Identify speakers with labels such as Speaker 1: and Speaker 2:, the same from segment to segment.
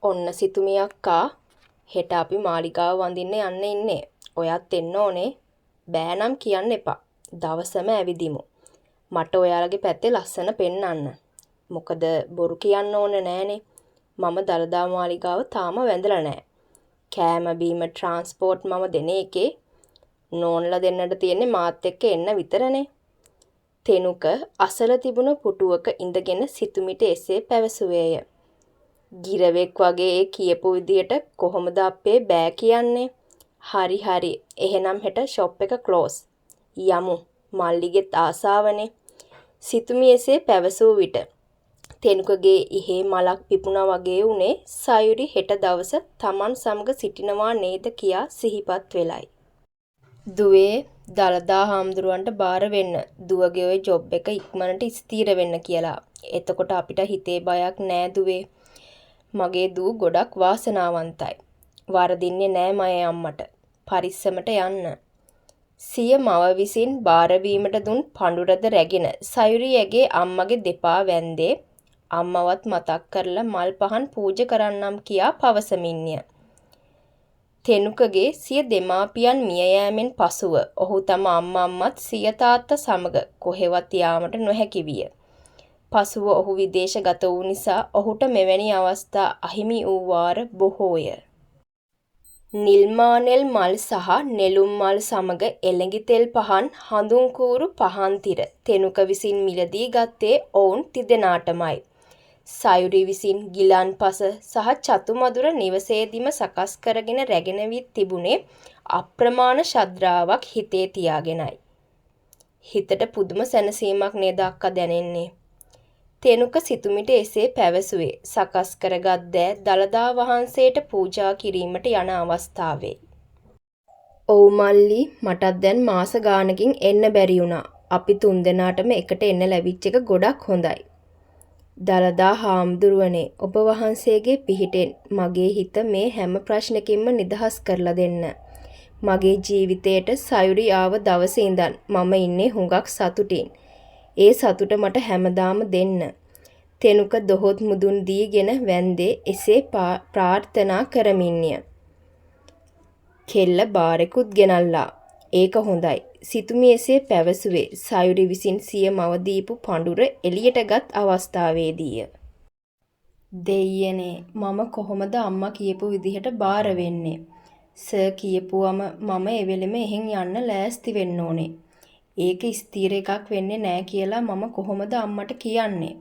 Speaker 1: ඔන්න සිතුමි අක්කා හෙට අපි මාලිගාව වඳින්න යන්න ඉන්නේ. ඔයත් එන්න ඕනේ. බෑ නම් කියන්න එපා. දවසම ඇවිදිමු. මට ඔයාලගේ පැත්තේ ලස්සන පෙන්නන්න. මොකද බොරු කියන්න ඕන නෑනේ. මම දළදා මාලිගාව තාම වැඳලා නෑ. කෑම බීම ට්‍රාන්ස්පෝර්ට් මම දෙන එකේ නෝන්ලා දෙන්නට තියෙන්නේ මාත් එක්ක එන්න විතරනේ. තෙනුක අසල තිබුණ පුටුවක ඉඳගෙන සිතුමිට එසේ පැවසුවේය. ගිරවෙක් වගේ ඒ කියපු විදියට කොහොමද අපේ බෑ කියන්නේ? හරි හරි. එහෙනම් හෙට ෂොප් එක ක්ලෝස්. යමු. මල්ලිගෙත් ආසාවනේ. සිතුමි එසේ පැවසූ විට තෙනුකගේ ඉහේ මලක් පිපුණා වගේ උනේ සයුරි හෙට දවස Taman සමග සිටිනවා නේද කියා සිහිපත් වෙලයි. දුවේ දළදා හාමුදුරුවන්ට බාර වෙන්න. දුවගේ ওই ජොබ් එක ඉක්මනට ස්ථිර වෙන්න කියලා. එතකොට අපිට හිතේ බයක් නෑ දුවේ. මගේ දූ ගොඩක් වාසනාවන්තයි. වරදින්නේ නෑ මගේ අම්මට. පරිස්සමට යන්න. සිය මව විසින් බාරවීමට දුන් පඳුරද රැගෙන සයුරි ඇගේ අම්මගේ දෙපා වැන්දේ අම්මවත් මතක් කරලා මල් පහන් පූජා කරන්නම් කියා පවසමින්ය. තෙනුකගේ සිය දෙමාපියන් මිය යෑමෙන් පසුව ඔහු තම අම්මත් සිය තාත්තා සමග කොහෙවත් යාමට නොහැකි විය. පසුව ඔහු විදේශගත වූ නිසා ඔහුට මෙවැනි අවස්ථා අහිමි වූ වාර බොහෝය. නිල්මානෙල් මල් සහ නෙළුම් මල් සමග එළඟි තෙල් පහන් හඳුන්කූරු පහන්තිර තෙනුක විසින් මිලදී ගත්තේ ඔවුන් තිදෙනාටමයි. සයුරි විසින් ගිලන්පස සහ චතුමදුර නිවසේදීම සකස් කරගෙන රැගෙන විත් තිබුණේ අප්‍රමාණ ශ්‍රද්ධාවක් හිතේ තියාගෙනයි. හිතට පුදුම සැනසීමක් නේද අක්කා දැනෙන්නේ. තෙනුක සිතුමිට එසේ පැවසුවේ සකස් කරගත් දෑ දළදා වහන්සේට පූජා කිරීමට යන අවස්ථාවේ. "ඔව් මල්ලි, මටත් දැන් මාස ගානකින් එන්න බැරි වුණා. අපි තුන්දෙනාටම එකට එන්න ලැබිච්ච එක ගොඩක් හොඳයි. දළදා හාමුදුරුවනේ, ඔබ වහන්සේගේ පිහිටෙන් මගේ හිත මේ හැම ප්‍රශ්නකින්ම නිදහස් කරලා දෙන්න. මගේ ජීවිතේට සයුරි ආව දවසේ ඉඳන් මම ඉන්නේ හුඟක් සතුටින්. ඒ සතුට මට හැමදාම දෙන්න." තෙනුක දොහොත් මුදුන් දීගෙන වැන්දේ එසේ ප්‍රාර්ථනා කරමින්ය. කෙල්ල බාරෙකුත් ගෙනල්ලා. ඒක හොඳයි. සිතුමි එසේ පැවසුවේ සයුරි විසින් සිය මව දීපු පඳුර එළියට ගත් අවස්ථාවේදීය. "දෙයියනේ, මම කොහොමද අම්මා කියපු විදිහට බාර වෙන්නේ? සර් කියපුවම මම එවෙලෙම එහෙන් යන්න ලෑස්ති වෙන්න ඕනේ. ඒක ස්ථිර එකක් වෙන්නේ නෑ කියලා මම කොහොමද අම්මට කියන්නේ?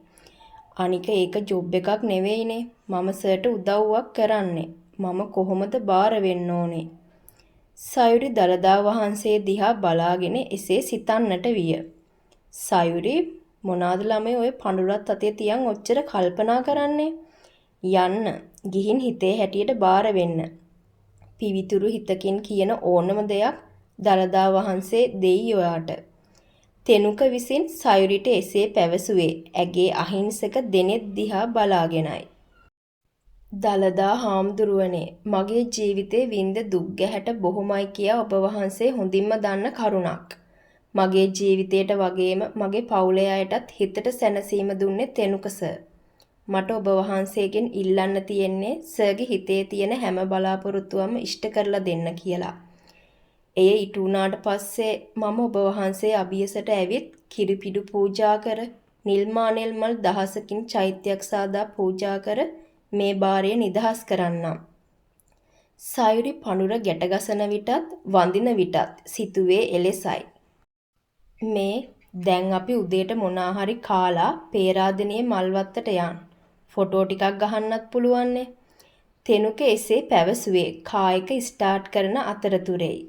Speaker 1: අනික ඒක ජොබ් එකක් නෙවෙයිනේ. මම සර්ට උදව්වක් කරන්නේ. මම කොහොමද බාර වෙන්න ඕනේ?" සයුරි දළදා වහන්සේ දිහා බලාගෙන එසේ සිතන්නට විය. "සයුරි, මොනාද ළමයි ඔය පඳුරත් අතේ තියන් ඔච්චර කල්පනා කරන්නේ? යන්න, ගිහින් හිතේ හැටියට බාර වෙන්න. පිවිතුරු හිතකින් කියන ඕනම දෙයක් දළදා වහන්සේ දෙයි ඔයාට." තෙනුක විසින් සයුරිට එසේ පැවසුවේ ඇගේ අහිංසක දෙනෙත් දිහා බලාගෙනයි. "දළදා හාමුදුරුවනේ, මගේ ජීවිතේ වින්ද දුක් ගැහැට බොහොමයි කියා ඔබ වහන්සේ හොඳින්ම දන්න කරුණක්. මගේ ජීවිතේට වගේම මගේ පවුලේ අයටත් හිතට සැනසීම දුන්නේ තෙනුක සර්. මට ඔබ වහන්සේගෙන් ඉල්ලන්න තියෙන්නේ සර්ගේ හිතේ තියෙන හැම බලාපොරොත්තුවම ඉෂ්ට කරලා දෙන්න කියලා. එය ඉටු වුණාට පස්සේ මම ඔබ වහන්සේ අභියසට ඇවිත් කිරිපිඩු පූජා කර නිල්මානෙල් මල් දහසකින් චෛත්‍යයක් සාදා පූජා කර මේ බාරය නිදහස් කරන්නම්." සයුරි පඳුර ගැටගසන විටත් වඳින විටත් සිතුවේ එලෙසයි. "මේ දැන් අපි උදේට මොනා හරි කාලා පේරාදෙනියේ මල්වත්තට යන්. ෆොටෝ ටිකක් ගහන්නත් පුළුවන්නේ." තෙනුක එසේ පැවසුවේ කායක ස්ටාර්ට් කරන අතරතුරෙයි.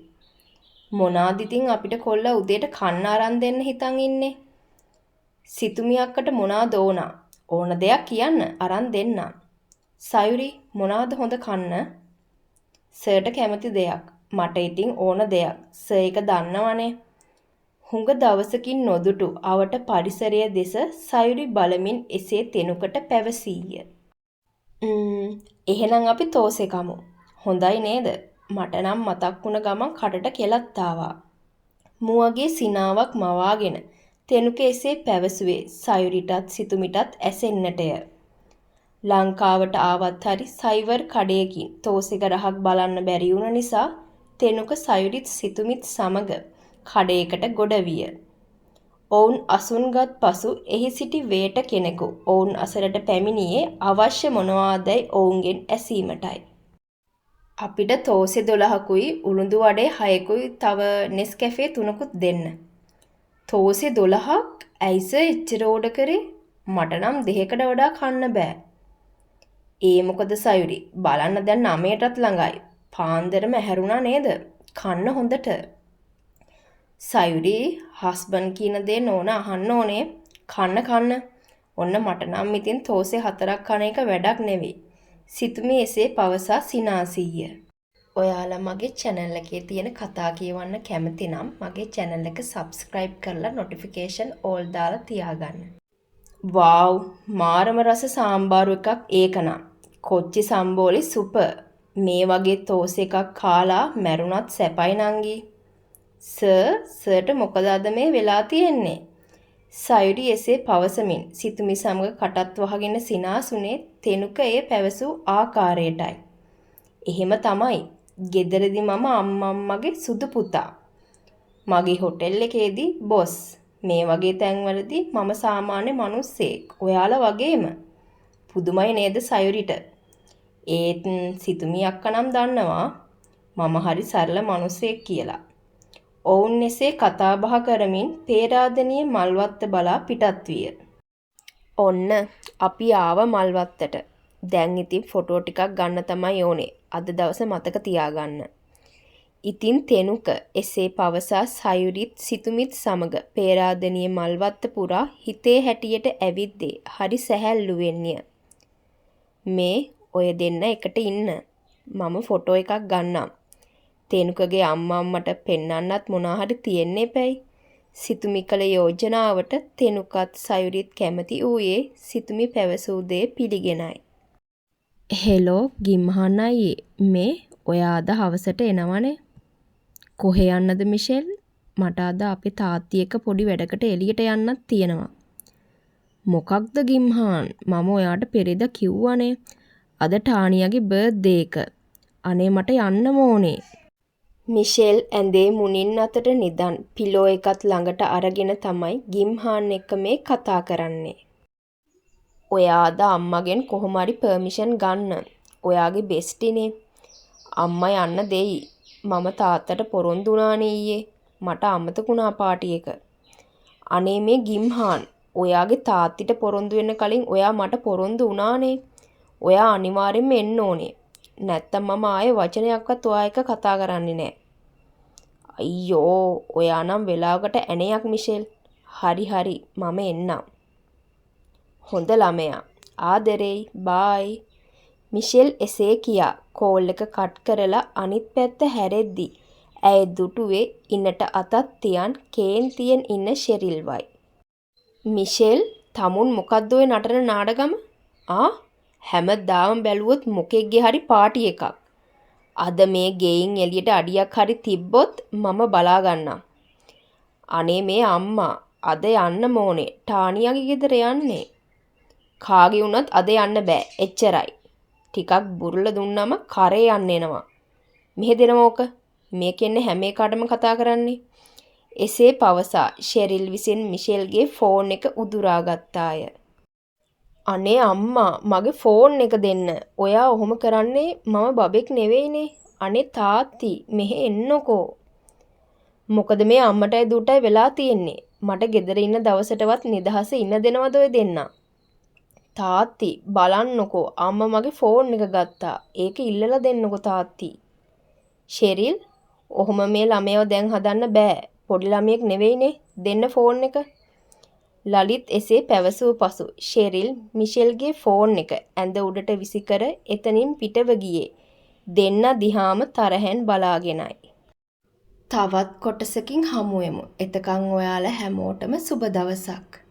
Speaker 1: "මොනාද ඉතින් අපිට කොල්ලා උදේට කන්න අරන් දෙන්න හිතන් ඉන්නේ?" "සිතුමි අක්කට මොනාද ඕන දෙයක් කියන්න අරන් දෙන්නම්." "සයුරි, මොනාද හොඳ කන්න?" "සර්ට කැමති දෙයක්. මට ඉතින් ඕන දෙයක්. සර් ඒක දන්නවනේ." හුඟ දවසකින් නොදුටු අවට පරිසරය දෙස සයුරි බලමින් එසේ තෙනුකට පැවසීය. එහෙනම් අපි තෝසෙ කමු. හොඳයි නේද? මට නම් මතක් වුණ ගමන් කටට කෙලත් ආවා." මුවගේ සිනාවක් මවාගෙන තෙනුක එසේ පැවසුවේ සයුරිටත් සිතුමිටත් ඇසෙන්නටය. ලංකාවට ආවත් හරි සයිවර් කඩයකින් තෝසෙක රහක් බලන්න බැරි වුණ නිසා තෙනුක සයුරිත් සිතුමිත් සමග කඩයකට ගොඩ විය. ඔවුන් අසුන්ගත් පසු එහි සිටි වේට කෙනෙකු ඔවුන් අසලට පැමිණියේ අවශ්‍ය මොනවාදැයි ඔවුන්ගෙන් ඇසීමටයි. අපිට තෝසෙ 12කුයි උළුඳු වඩේ 6කුයි තව නෙස්කැෆේ 3කුත් දෙන්න. තෝසෙ 12ක් ඇයි සර් එච්චර ඕඩර් කරේ? මට නම් 2කට වඩා කන්න බෑ. ඒ මොකද සයුරි බලන්න දැන් 9ටත් ළඟයි. පාන්දරම ඇහැරුණා නේද? කන්න හොඳට. සයුරි හස්බන්ඩ් කියන දේ නෝන අහන්න ඕනේ. කන්න. ඔන්න මට නම් ඉතින් තෝසෙ 4ක් කන එක වැඩක් නෙවෙයි. සිතුමි එසේ පවසා සිනාසීය. ඔයාලා මගේ channel එකේ තියෙන කතා කියවන්න කැමති නම් මගේ channel එක subscribe කරලා notification all දාලා තියාගන්න. wow මාරම රස සාම්බාරු එකක් ඒකනම්. කොච්චි සම්බෝලි සුපර්. මේ වගේ තෝස එකක් කාලා මැරුණත් සැපයි නංගි. සර්ට මොකද අද මේ වෙලා තියෙන්නේ? සයුරි එසේ පවසමින් සිතුමි සමග කටත් වහගෙන සිනාසුනේ තෙනුක ඒ පැවසූ ආකාරයටයි. එහෙම තමයි. ගෙදරදි මම අම්මම්මගේ සුදු පුතා. මගේ හොටෙල් එකේදී බොස්. මේ වගේ තැන්වලදී මම සාමාන්‍ය මිනිස්සෙක්. ඔයාලා වගේම. පුදුමයි නේද සයුරිට? ඒත් සිතුමි අක්කා නම් දන්නවා මම හරි සරල මිනිස්සෙක් කියලා. ඔවුන් එසේ කතා බහ කරමින් පේරාදෙණිය මල්වත්ත බලා පිටත් විය. ඔන්න අපි ආව මල්වත්තට. දැන් ඉතින් ෆොටෝ ටිකක් ගන්න තමයි ඕනේ. අද දවස මතක තියාගන්න. ඉතින් තෙනුක එසේ පවසා සයුරිත් සිතුමිත් සමග පේරාදෙණිය මල්වත්ත පුරා හිතේ හැටියට ඇවිද්දේ හරි සැහැල්ලුවෙන්ය. මේ ඔය දෙන්න එකට ඉන්න. මම ෆොටෝ එකක් ගන්නම්. තෙනුකගේ අම්මට පෙන්නන්නත් මොනා හරි තියෙන්න එපැයි. සිතුමි කළ යෝජනාවට තෙනුකත් සයුරිත් කැමති වූයේ සිතුමි පැවසූ දේ පිළිගෙනයි. හෙලෝ ගිම්හන් අයියේ මේ ඔයා අද හවසට එනවනේ. කොහේ යන්නද මිෂෙල්? මට අද අපේ තාත්ති එක්ක පොඩි වැඩකට එළියට යන්නත් තියෙනවා. මොකක්ද ගිම්හන්? මම ඔයාට පෙරේද කිව්වනේ. අද ටානියාගේ බර්ත්ඩේ එක. අනේ මට යන්න ඕනේ. මිෂෙල් ඇඳේ මුණින් අතට නිදන් පිලෝ එකත් ළඟට අරගෙන තමයි ගිම්හාන් එක්ක මේ කතා කරන්නේ. ඔයා අද අම්මගෙන් කොහොම හරි පර්මිෂන් ගන්න. ඔයාගේ බෙස්ටිනේ. අම්මා යන්න දෙයි. මම තාත්තට පොරොන්දු වුණානේ ඊයේ. මට අමතකුණා පාටි එක. අනේ මේ ගිම්හාන් ඔයාගේ තාත්තිට පොරොන්දු වෙන්න කලින් ඔයා මට පොරොන්දු වුණානේ. ඔයා අනිවාර්යෙන්ම එන්න ඕනේ. නැත්තම් මම ආයේ වචනයක්වත් ඔයා එක්ක කතා කරන්නේ නැහැ. අයියෝ ඔයා නම් වෙලාවකට ඇණයක් මිෂෙල්. හරි මම එන්නම්. හොඳ ළමයා. ආදරෙයි බයි. මිෂෙල් එසේ කියා කෝල් එක කට් කරලා අනිත් පැත්ත හැරෙද්දි ඇය දුටුවේ ඉන්නට අතත් තියන් කේන්තියෙන් ඉන්න ෂෙරිල්වයි. මිෂෙල් තමුන් මොකද්ද ඔය නටන නාඩගම? හැමදාම බැලුවොත් මොකෙක්ගේ හරි පාටි එකක්. අද මේ ගෙයින් එළියට අඩියක් හරි තිබ්බොත් මම බලා ගන්නම්. අනේ මේ අම්මා අද යන්න ඕනේ. ටානියාගේ ගෙදර යන්නේ. කාගේ වුණත් අද යන්න බෑ. එච්චරයි. ටිකක් බුරුල දුන්නම කරේ යන්න එනවා. මෙහෙ දෙනවෝක. මේකෙන්නේ හැම එකටම කතා කරන්නේ. එසේ පවසා ෂෙරිල් විසින් මිෂෙල්ගේ ෆෝන් එක උදුරා ගත්තාය. අනේ අම්මා මගේ ෆෝන් එක දෙන්න. ඔයා ඔහොම කරන්නේ මම බබෙක් නෙවෙයිනේ. අනේ තාත්ති මෙහෙ එන්නකෝ. මොකද මේ අම්මටයි දුටයි වෙලා තියෙන්නේ. මට ගෙදර ඉන්න දවසටවත් නිදහස ඉන්න දෙනවද ඔය දෙන්න? තාත්ති බලන්නකෝ අම්මා මගේ ෆෝන් එක ගත්තා. ඒක ඉල්ලලා දෙන්නකෝ තාත්ති. ෂෙරිල් ඔහොම මේ ළමයව දැන් හදන්න බෑ. පොඩි ළමයෙක් නෙවෙයිනේ. දෙන්න ෆෝන් එක. ලලිත් එසේ පැවසූ පසු ෂෙරිල් මිෂෙල්ගේ ෆෝන් එක ඇඳ උඩට විසිකර එතනින් පිටව ගියේ. දෙන්න දිහාම තරහෙන් බලාගෙනයි. තවත් කොටසකින් හමු වෙමු. එතකන් ඔයාලා හැමෝටම සුබ දවසක්.